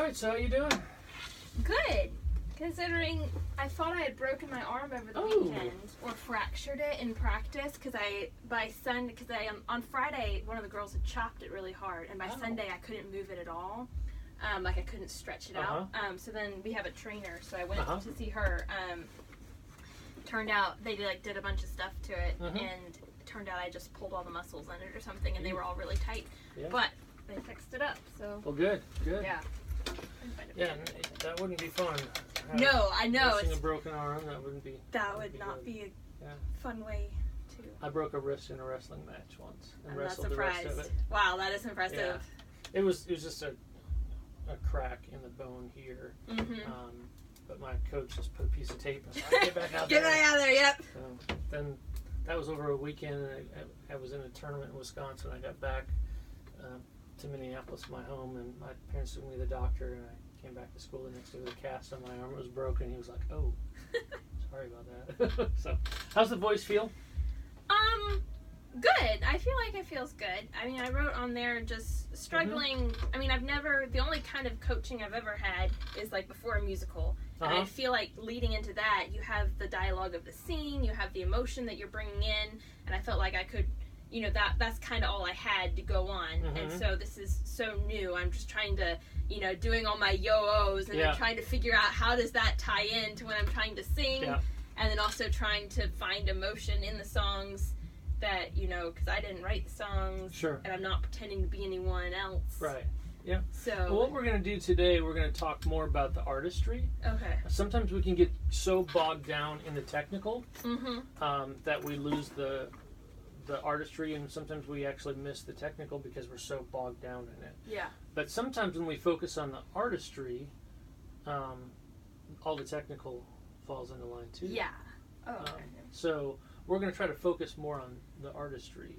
right, so how you doing? Good. Considering I thought I had broken my arm over the weekend or fractured it in practice because on Friday one of the girls had chopped it really hard and by Sunday I couldn't move it at all. Like I couldn't stretch it out. So then we have a trainer, so I went to see her. Turned out they did a bunch of stuff to it, and it turned out I just pulled all the muscles in it or something, and they were all really tight. Yeah. But they fixed it up. So. Well, good. Yeah. Yeah, that wouldn't be fun. No, I know. Missing a broken arm, that wouldn't be. That would not be a fun way to. I broke a wrist in a wrestling match once and I'm wrestled not surprised. the rest of it. Wow, that is impressive. Yeah. It was just a crack in the bone here. But my coach just put a piece of tape and said, get back out there. Get back out there, yep. So then that was over a weekend, and I was in a tournament in Wisconsin. I got back to Minneapolis, my home, and my parents took me to the doctor, and I came back to school the next day with a cast on my arm. It was broken. He was like, oh, sorry about that. So how's the voice feel? Good. I feel like it feels good. I mean, I wrote on there just struggling. I mean, the only kind of coaching I've ever had is like before a musical. And I feel like leading into that, you have the dialogue of the scene, you have the emotion that you're bringing in, and I felt like I could, that's kind of all I had to go on. And so this is so new. I'm just trying to, doing all my yo-ohs and then trying to figure out how does that tie in to when I'm trying to sing. Yeah. And then also trying to find emotion in the songs that, because I didn't write the songs. Sure. And I'm not pretending to be anyone else. Right. Yeah. So well, what we're going to do today, we're going to talk more about the artistry. Okay. Sometimes we can get so bogged down in the technical that we lose the artistry, and sometimes we actually miss the technical because we're so bogged down in it. Yeah. But sometimes when we focus on the artistry, all the technical falls into line too. Yeah. Oh, okay. So we're going to try to focus more on the artistry.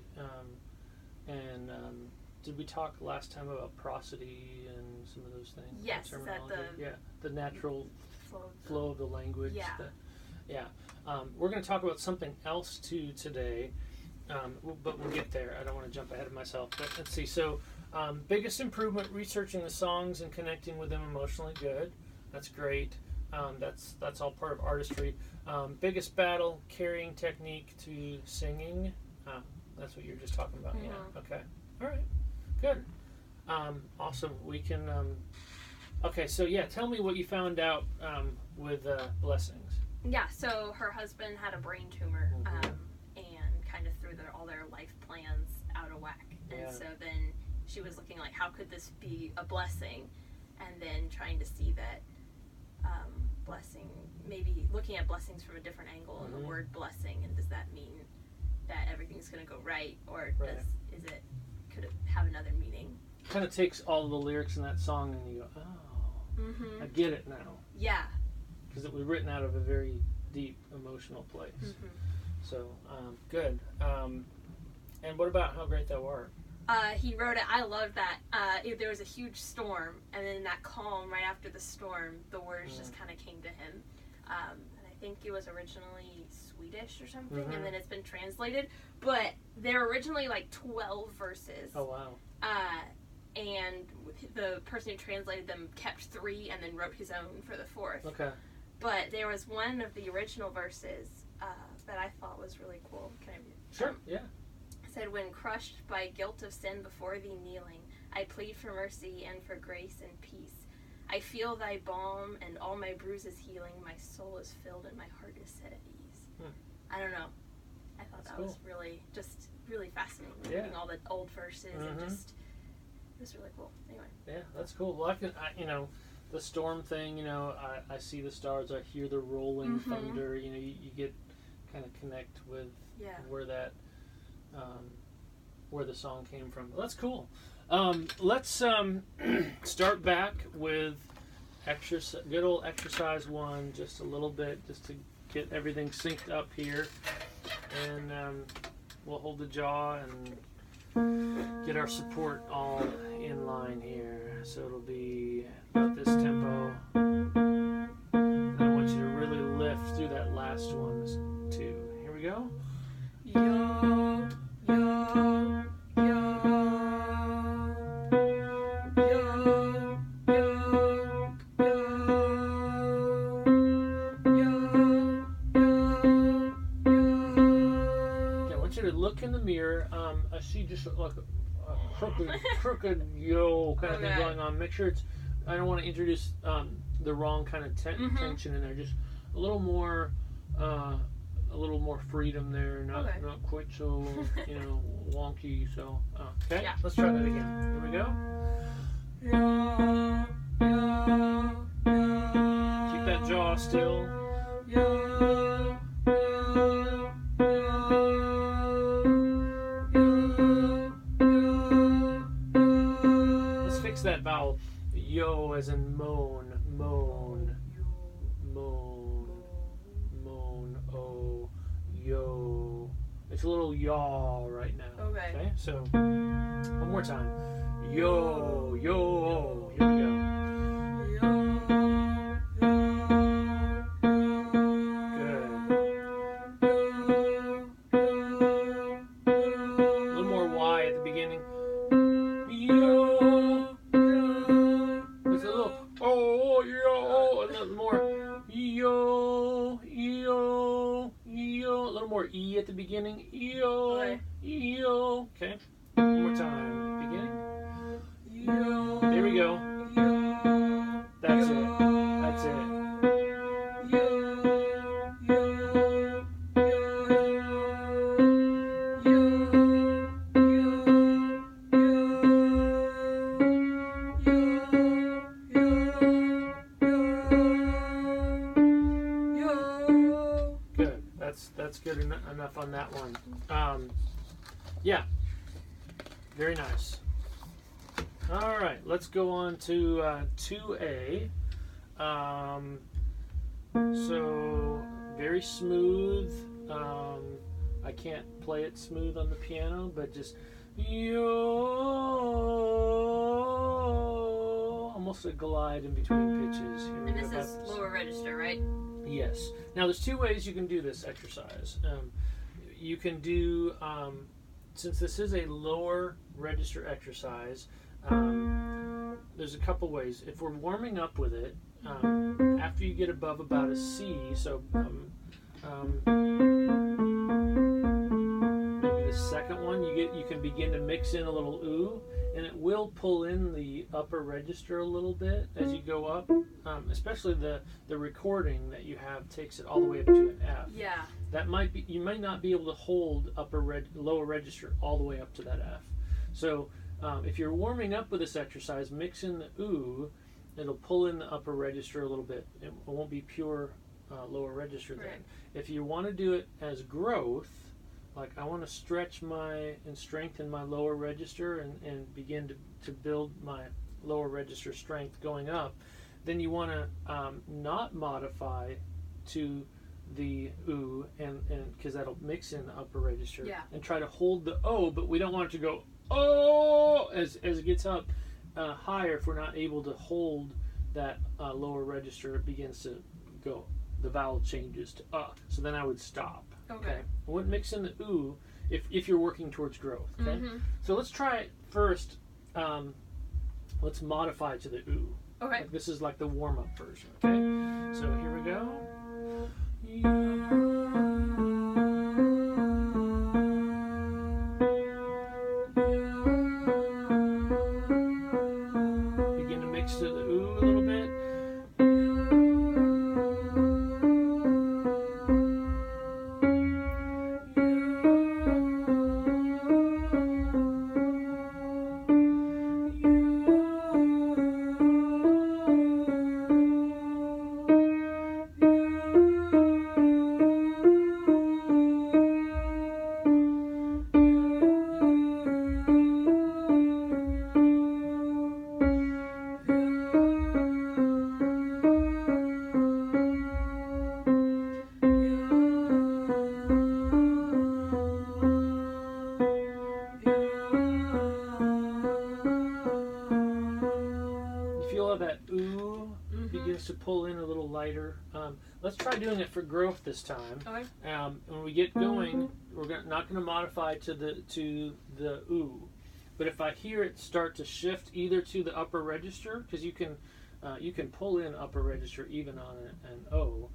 Did we talk last time about prosody and some of those things? Yes, is that the natural flow of the language. Yeah. We're going to talk about something else too today, but we'll get there. I don't want to jump ahead of myself. But let's see. So, biggest improvement: researching the songs and connecting with them emotionally. Good. That's great. That's all part of artistry. Biggest battle: carrying technique to singing. That's what you were just talking about. Yeah. Okay. All right. Good. Awesome. We can. Okay. So tell me what you found out with Blessings. Yeah. So her husband had a brain tumor, and kind of threw all their life plans out of whack. And so then she was looking like, how could this be a blessing? And then trying to see that blessing, maybe looking at blessings from a different angle, and the word blessing, and does that mean that everything's going to go right, or could it have another meaning? Kind of takes all the lyrics in that song and you go, oh, I get it now. Yeah. Because it was written out of a very deep emotional place. So, good. And what about How Great Thou Art? He wrote it. I love that. There was a huge storm, and then that calm right after the storm, the words just kind of came to him. And I think it was originally Swedish or something, and then it's been translated. But they're originally like 12 verses. Oh, wow. And the person who translated them kept 3 and then wrote his own for the 4th. Okay. But there was one of the original verses that I thought was really cool. Can I? Sure. Yeah. It said, "When crushed by guilt of sin before thee kneeling, I plead for mercy and for grace and peace. I feel thy balm and all my bruises healing. My soul is filled and my heart is set at ease." I don't know. I thought that was really fascinating. Reading all the old verses and just, it was really cool. Anyway. Yeah, that's cool. Well, the storm thing, I see the stars, I hear the rolling thunder, you get kind of connect with where that, where the song came from. Well, that's cool. Let's start back with good old exercise 1, just a little bit, just to get everything synced up here. And we'll hold the jaw and get our support all in line here. So it'll be about this tempo. And I want you to really lift through that last one too. Here we go. Yo, yo, yo, yo, yo. where I see just like a crooked yo kind of thing going on. Make sure it's. I don't want to introduce the wrong kind of tension in there. Just a little more freedom there. Not quite so wonky. So okay, let's try that again. Here we go. Keep that jaw still. Let's fix that vowel. Yo as in moan, moan, moan, moan, oh, yo. It's a little yaw right now. Okay, so one more time. Yo, yo, oh. Here we go. Good. A little more Y at the beginning. Yo, yo. It's a little, oh, yo. A little more. Yo, yo, yo. A little more E at the beginning. Yo, yo. Okay. One more time. Beginning. There we go. That's it. That's it. Good. That's good enough on that one. Yeah. Very nice. All right, let's go on to 2A. So very smooth. I can't play it smooth on the piano, but just yo, almost a glide in between pitches. And this is lower register, right? Yes. Now there's two ways you can do this exercise. You can do, since this is a lower register exercise, there's a couple ways. If we're warming up with it, after you get above about a C, so maybe the second one, you can begin to mix in a little ooh, and it will pull in the upper register a little bit as you go up. Especially the recording that you have takes it all the way up to an F. Yeah. That might be, you might not be able to hold lower register all the way up to that F. So if you're warming up with this exercise, mix in the ooh, it'll pull in the upper register a little bit. It won't be pure lower register then. Right. If you want to do it as growth, like I want to stretch and strengthen my lower register and begin to build my lower register strength going up, then you want to not modify to the ooh, and because that'll mix in the upper register, and try to hold the O, but we don't want it to go oh as it gets up higher. If we're not able to hold that lower register, it begins to go, the vowel changes to so then I would stop. Okay. I wouldn't mix in the ooh if you're working towards growth. Okay. So let's try it first. Let's modify to the ooh. Okay. Like this is like the warm-up version. Okay. So here we go. Begin to mix to the ooh a little bit. To pull in a little lighter. Let's try doing it for growth this time. Okay. When we get going, we're not going to modify to the ooh, but if I hear it start to shift either to the upper register, because you can pull in upper register even on an O,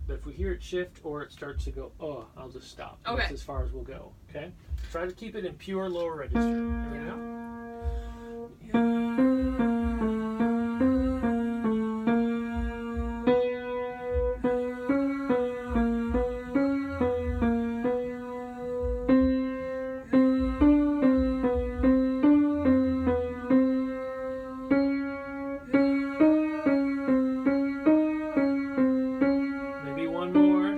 But if we hear it shift or it starts to go, oh, I'll just stop. Okay. That's as far as we'll go. Okay? Try to keep it in pure lower register. There we go. Maybe one more.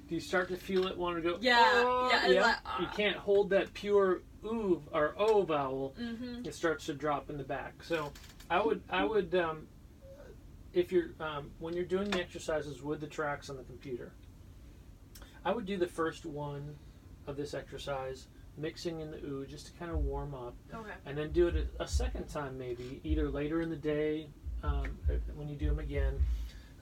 Do you start to feel it want to go? Yeah, Oh, yeah, it's like, You can't hold that pure oo or o vowel. Mm-hmm. It starts to drop in the back. So I would if you're when you're doing the exercises with the tracks on the computer, I would do the first one of this exercise, mixing in the oo just to kind of warm up, Okay. and then do it a second time maybe, either later in the day when you do them again,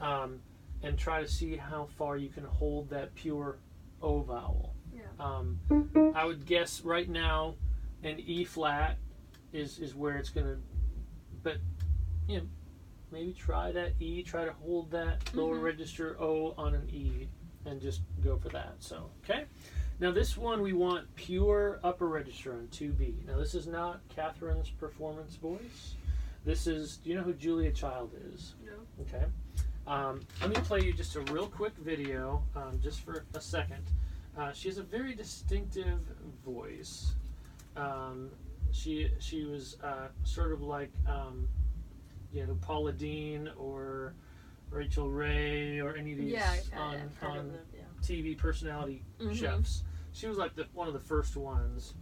and try to see how far you can hold that pure o vowel. Yeah. I would guess right now an E flat is where it's gonna, but you know, maybe try that E, try to hold that lower register O on an E and just go for that. So, okay. Now this one we want pure upper register on 2B. Now this is not Catherine's performance voice. This is, do you know who Julia Child is? No. Okay. Let me play you just a real quick video, just for a second. She has a very distinctive voice. She was sort of like Paula Dean or Rachel Ray or any of these on TV personality chefs. She was like one of the first ones.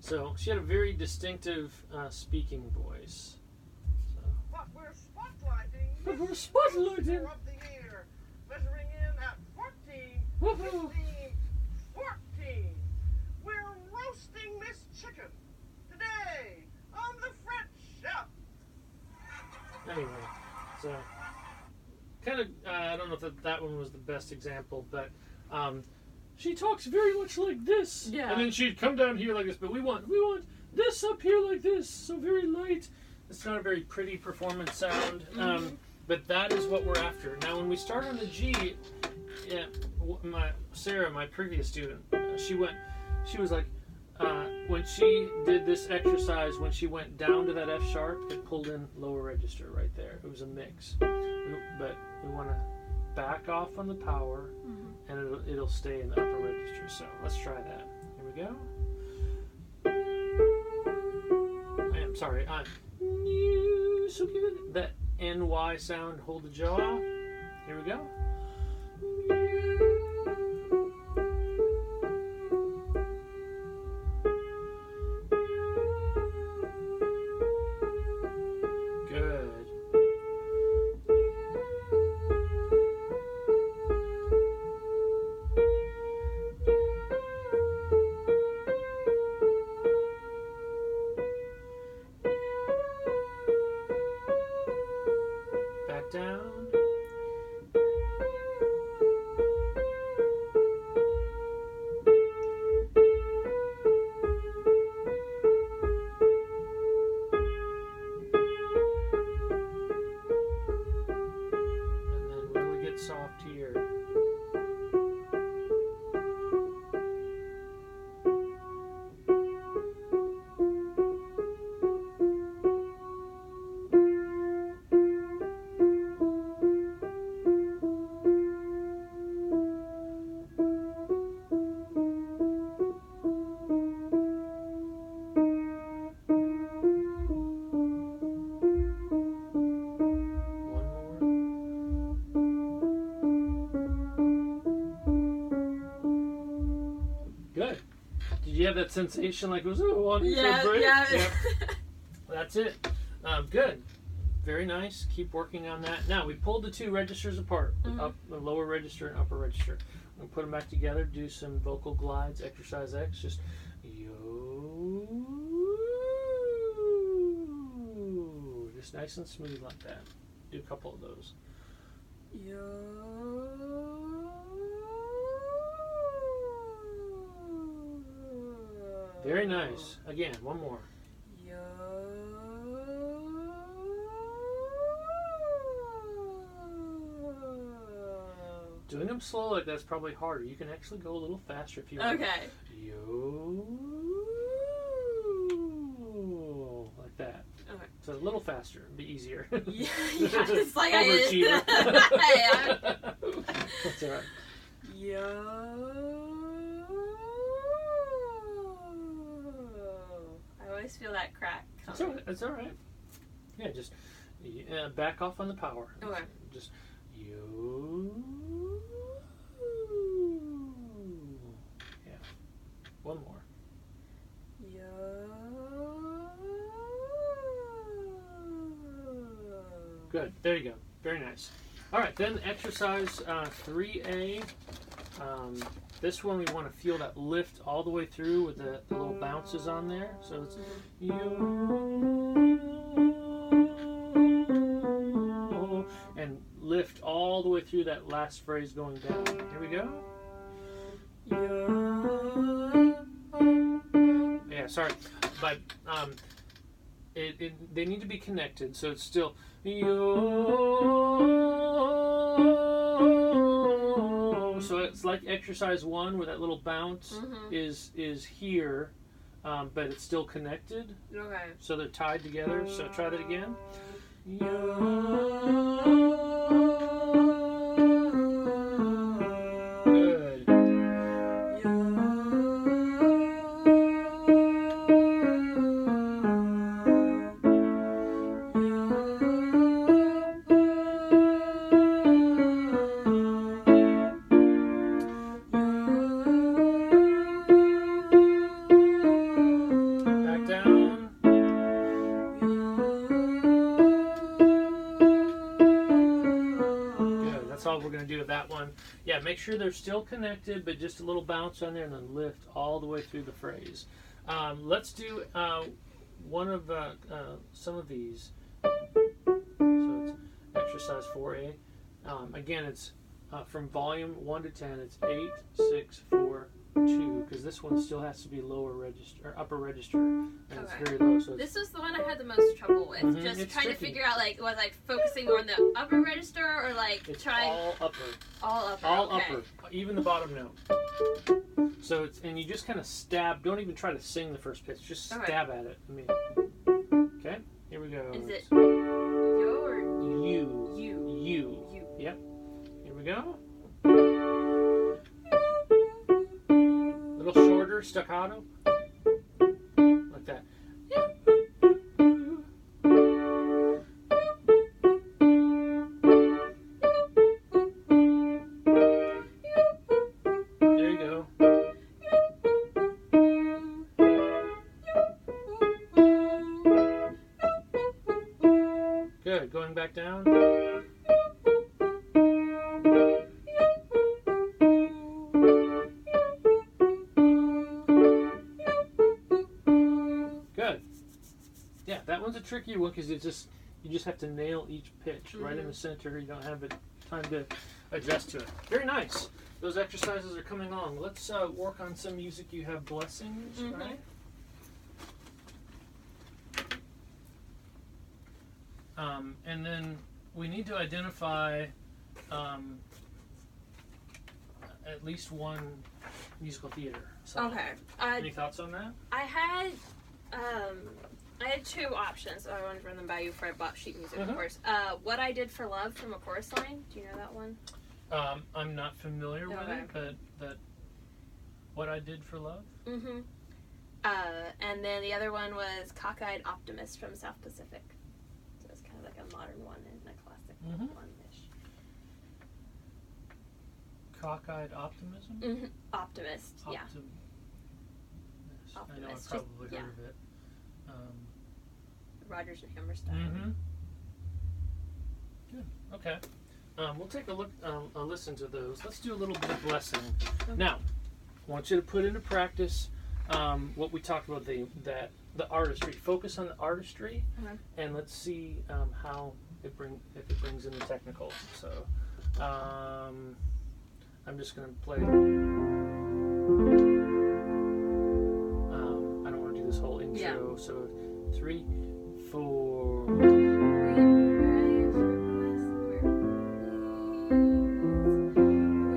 So she had a very distinctive speaking voice. But we're spotlighting. But we're spotlighting. Of the year, measuring in at 14, Woohoo. 15, 14. We're roasting this chicken today on the French Chef. Anyway, so kind of I don't know if that one was the best example, but she talks very much like this. Yeah. And then she'd come down here like this, but we want this up here like this, so very light. It's not a very pretty performance sound, but that is what we're after. Now, when we start on the G, Sarah, my previous student, she was like, when she did this exercise, when she went down to that F sharp, it pulled in lower register right there. It was a mix, but we want to back off on the power, and it'll stay in the upper register. So let's try that. Here we go. I'm sorry. So give it that NY sound. Hold the jaw out. Here we go. Good. Back down. And then really get soft here. One more. Good. Did you have that sensation like it was on Yeah, break? yeah. Yep. That's it. Good. Very nice. Keep working on that. Now, we pulled the two registers apart, up the lower register and upper register. We'll put them back together, do some vocal glides, exercise X, just yo. Just nice and smooth like that. Do a couple of those. Very nice. Again, one more. Doing them slow like that's probably harder. You can actually go a little faster if you want. Okay. Yo, like that. Okay. So a little faster, it'd be easier. Yeah, it's like Overachiever. I. That's all right. Yo. I always feel that crack That's all coming. right. That's all right. Yeah, just back off on the power. Okay. Just yo. Yeah. One more. Good. There you go. Very nice. All right. Then exercise 3A. This one we want to feel that lift all the way through with the little bounces on there. So it's yo, and lift all the way through that last phrase going down. Here we go. Yeah, sorry, but they need to be connected. So it's still yo. So it's like exercise 1 where that little bounce is here, but it's still connected. Okay. So they're tied together. So try that again. Good. Back down. Good. That's all we're going to do with that one. Yeah, make sure they're still connected, but just a little bounce on there and then lift all the way through the phrase. Let's do one of some of these. So it's exercise 4A. Again, it's from volume 1 to 10. It's 8, 6, 4, 2, because this one still has to be lower register or upper register, and it's very low. So This was the one I had the most trouble with. Just It's trying tricky. to figure out, like, was I focusing more on the upper register or like it's trying all upper. all upper? All okay. upper, even the bottom note. So it's, and you just kind of stab. Don't even try to sing the first pitch. Just Okay. stab at it. Okay. Here we go. Is it It's yo or you? you? You. You. Yep. Here we go. Little shorter staccato. Like that. There you go. Good. Going back down. Good. Yeah, that one's a tricky one because you just have to nail each pitch right in the center. You don't have time to adjust to it. Very nice. Those exercises are coming along. Let's work on some music. You have blessings, right? And then we need to identify at least one musical theater song. Okay. Any thoughts on that? I had two options. So I wanted to run them by you before I bought sheet music, of course. What I Did for Love from A Chorus Line. Do you know that one? I'm not familiar with Okay. it, but What I Did for Love? Mm-hmm. And then the other one was Cockeyed Optimist from South Pacific. So it's kind of like a modern one and a classic one-ish. Cockeyed Optimism? Mm-hmm. Optimist, yeah. I know I've Optimist, probably just- heard of it. Rodgers and Hammerstein. Mm-hmm. Good. Okay. We'll take a look, a listen to those. Let's do a little bit of blessing. Okay. Now, I want you to put into practice what we talked about, the artistry. Focus on the artistry, and let's see how if it brings in the technical. So, I'm just going to play. I don't want to do this whole intro. Yeah. So, 3, 4. We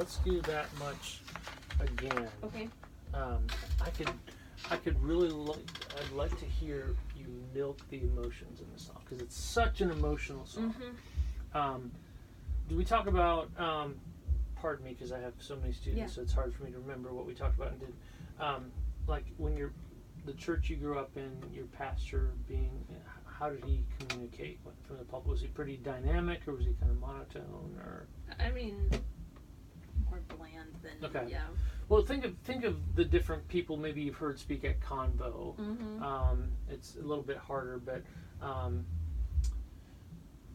let's do that much again. Okay. I could really I'd like to hear you milk the emotions in the song because it's such an emotional song. Mm-hmm. Do we talk about? Pardon me, because I have so many students, Yeah. so it's hard for me to remember what we talked about and did. Like when the church you grew up in, your pastor being, how did he communicate from the pulpit? Was he pretty dynamic, or was he kind of monotone, or? I mean, more bland than Okay. yeah. Well, think of the different people maybe you've heard speak at Convo. Mm-hmm. It's a little bit harder, but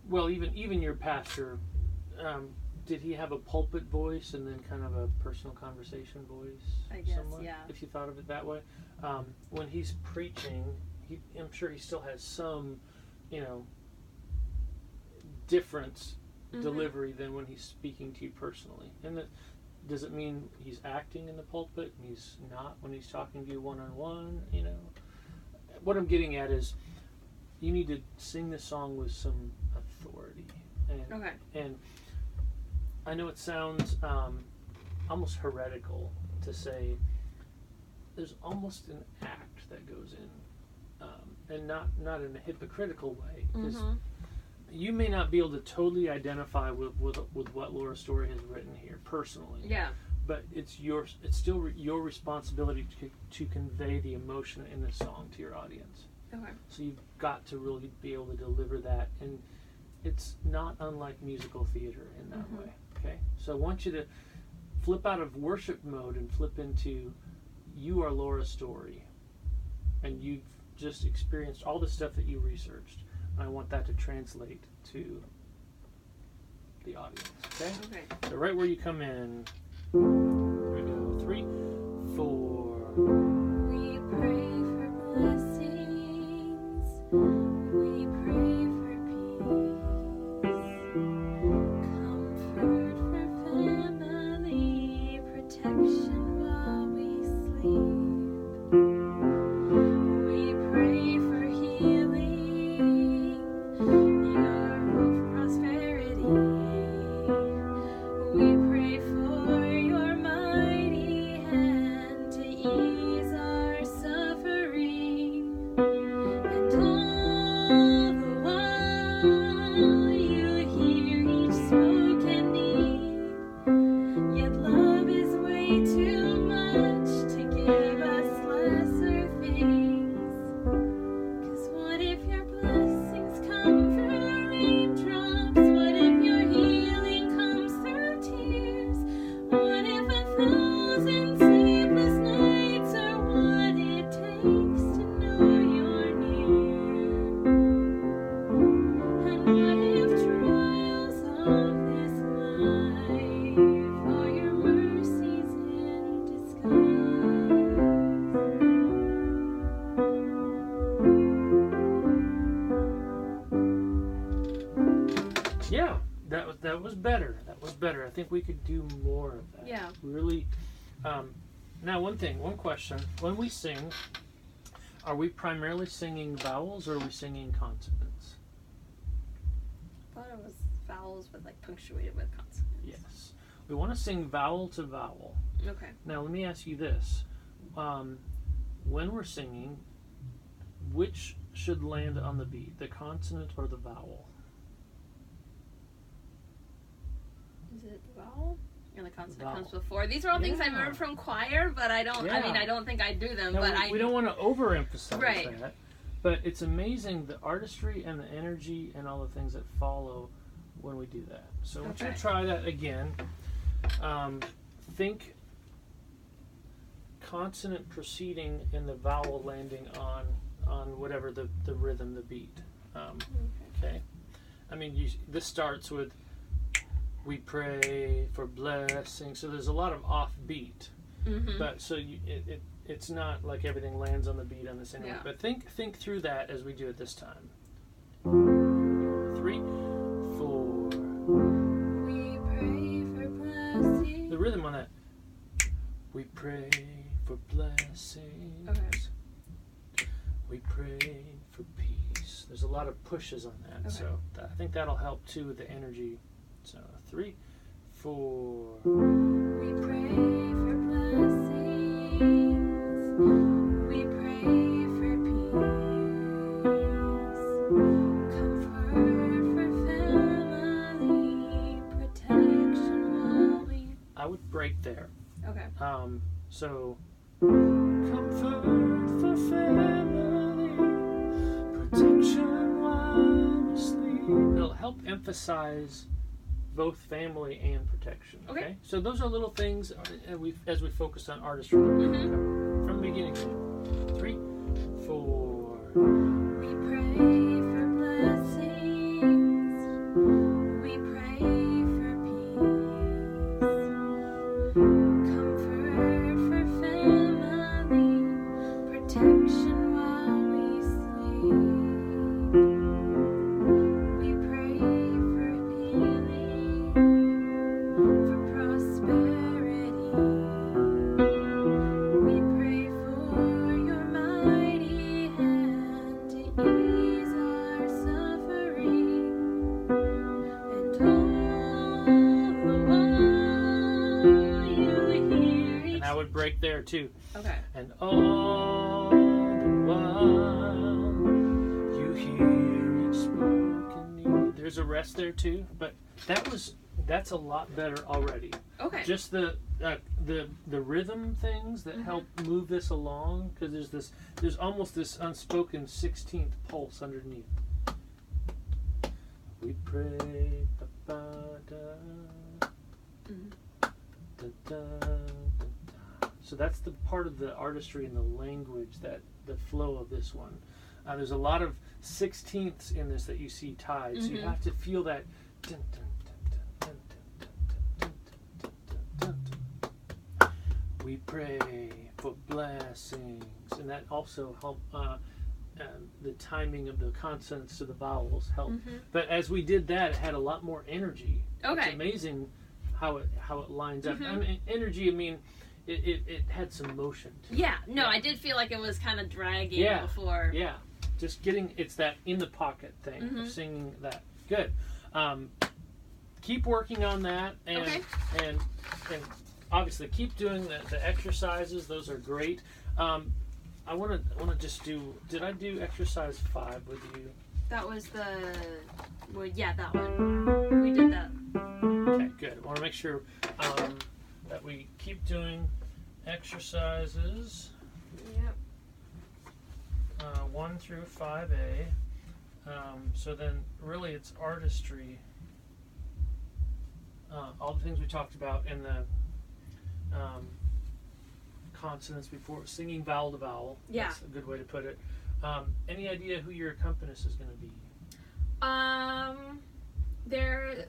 well, even your pastor, did he have a pulpit voice and then kind of a personal conversation voice? I guess, somewhat, yeah. if you thought of it that way. When he's preaching, I'm sure he still has some, different Mm-hmm. delivery than when he's speaking to you personally. And does it mean he's acting in the pulpit and he's not when he's talking to you one-on-one? What I'm getting at is you need to sing this song with some authority. Okay. And I know it sounds almost heretical to say there's almost an act that goes in, and not in a hypocritical way. Because you may not be able to totally identify with what Laura Story has written here personally. Yeah. But it's still your responsibility to convey the emotion in the song to your audience. Okay. So you've got to really be able to deliver that, and it's not unlike musical theater in that way. Okay, so I want you to flip out of worship mode and flip into you are Laura Story, and you've just experienced all the stuff that you researched. And I want that to translate to the audience. Okay. Okay. So right where you come in. Here we go. 3, 4. We pray for blessings. We pray for peace. Comfort for family. Protection while we sleep. We pray for healing. Your prosperity. We pray for your mighty hand to ease our suffering, and all the while you hear each spoken need. Yet love is way too much to give us lesser things. 'Cause what if your blessings come through raindrops? What if your healing comes through tears? What if 1,000 sleepless nights are what it takes to know you're near? And what if trials of this life are your mercies in disguise? Yeah, that was better. That was better. I think we could do more of that. Yeah. Really. Now, one question. When we sing, are we primarily singing vowels or are we singing consonants? I thought it was vowels but like punctuated with consonants. Yes. We want to sing vowel to vowel. Okay. Now, let me ask you this. When we're singing, which should land on the beat, the consonant or the vowel? Is it the vowel? And the consonant Vowel. comes before. These are all things I Yeah. remember from choir, but I don't. I mean, Yeah. I don't think I do them. Now, but we don't want to overemphasize Right. that, but it's amazing the artistry and the energy and all the things that follow when we do that. So I want you to Okay. try that again. Think consonant proceeding and the vowel landing on whatever the rhythm, the beat. Okay. I mean, this starts with we pray for blessing. So there's a lot of offbeat. Mm-hmm. But so it's not like everything lands on the beat on the same way. Yeah. But think through that as we do it this time. 3, 4. We pray for blessing. The rhythm on that. We pray for blessings. Okay. We pray for peace. There's a lot of pushes on that. Okay. So I think that'll help too with the energy. So 3, 4. We pray for blessings. We pray for peace. Comfort for family. Protection while we... I would break there. Okay. So, comfort for family, protection while we sleep. It'll help emphasize both family and protection. Okay. So those are little things as we focus on artistry Mm-hmm. from the beginning. 3, 4. We pray for blessings. We pray for peace. Comfort for family. Protection while we sleep. We pray for healing. For prosperity. We pray for your mighty hand to ease our suffering, and all the while you hear each... And I would break there too. Okay. And all the while you hear each spoken need. There's a rest there too, but that's a lot better already. Okay. Just the rhythm things that help move this along, because there's almost this unspoken 16th pulse underneath. We pray, so that's the part of the artistry and the language, that the flow of this one. There's a lot of 16ths in this that you see tied, so you have to feel that. We pray for blessings, and that also help. The timing of the consonants to the vowels help. But as we did that, it had a lot more energy. Okay. It's amazing how it lines up. I mean, energy. I mean, it had some motion to it. Yeah. No, I did feel like it was kind of dragging Yeah. before. Yeah, just it's that in the pocket thing of singing that. Good. Keep working on that, and Okay. and obviously keep doing the exercises. Those are great. I want to just do. Did I do exercise 5 with you? That was that one. We did that. Okay, good. I want to make sure that we keep doing exercises Yep. 1 through 5A. So then, really, it's artistry. All the things we talked about in the consonants before, singing vowel to vowel. Yeah. That's a good way to put it. Any idea who your accompanist is going to be?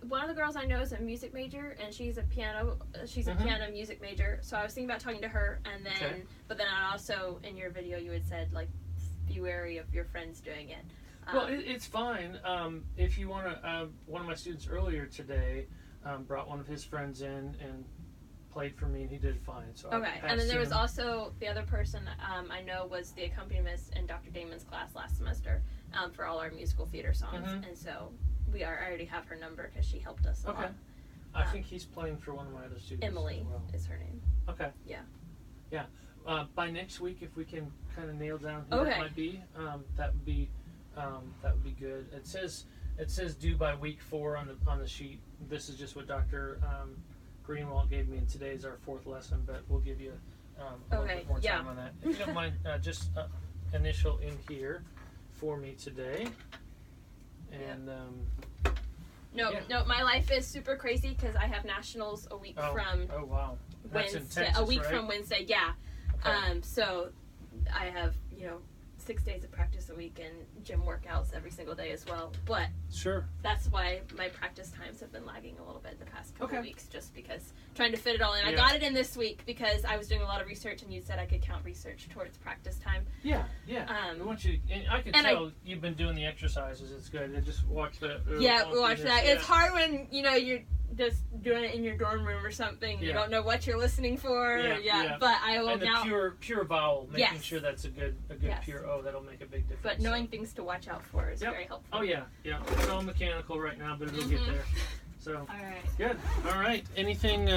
One of the girls I know is a music major, and she's a piano piano music major. So I was thinking about talking to her, and then, Okay. but then I also, in your video, you had said, like, be wary of your friends doing it. Well, it's fine. If you want to, one of my students earlier today brought one of his friends in and played for me, and he did fine. So Okay, and then there was also the other person I know was the accompanist in Dr. Damon's class last semester for all our musical theater songs, and so I already have her number because she helped us a lot. I think he's playing for one of my other students. Emily as well. is her name. Okay. Yeah. Yeah. By next week, if we can kind of nail down who Okay. that might be, that would be good. It says due by week 4 on the sheet. This is just what Dr. Greenwald gave me, and today is our 4th lesson, but we'll give you a little bit more time on that. If you don't mind, just initial in here for me today. And No, my life is super crazy because I have nationals a week from oh wow, that's Wednesday. in Texas, a week right? from Wednesday, yeah. Okay. So I have 6 days of practice a week and gym workouts every single day as well. But Sure. that's why my practice times have been lagging a little bit the past couple Okay. of weeks, just because trying to fit it all in. I Yeah. got it in this week because I was doing a lot of research, and you said I could count research towards practice time. Yeah. I want you. And I can and tell you've been doing the exercises. It's good. And just watch that. Yeah, we watch that. Yeah. It's hard when you're just doing it in your dorm room or something. You Yeah. don't know what you're listening for. Yeah. But I will And the now. pure vowel, making Yes. sure that's a good Yes. pure O. That'll make a big difference. But knowing things to watch out for is Yep. very helpful. Oh yeah. It's all mechanical right now, but it'll get there. So All right. good. All right. Anything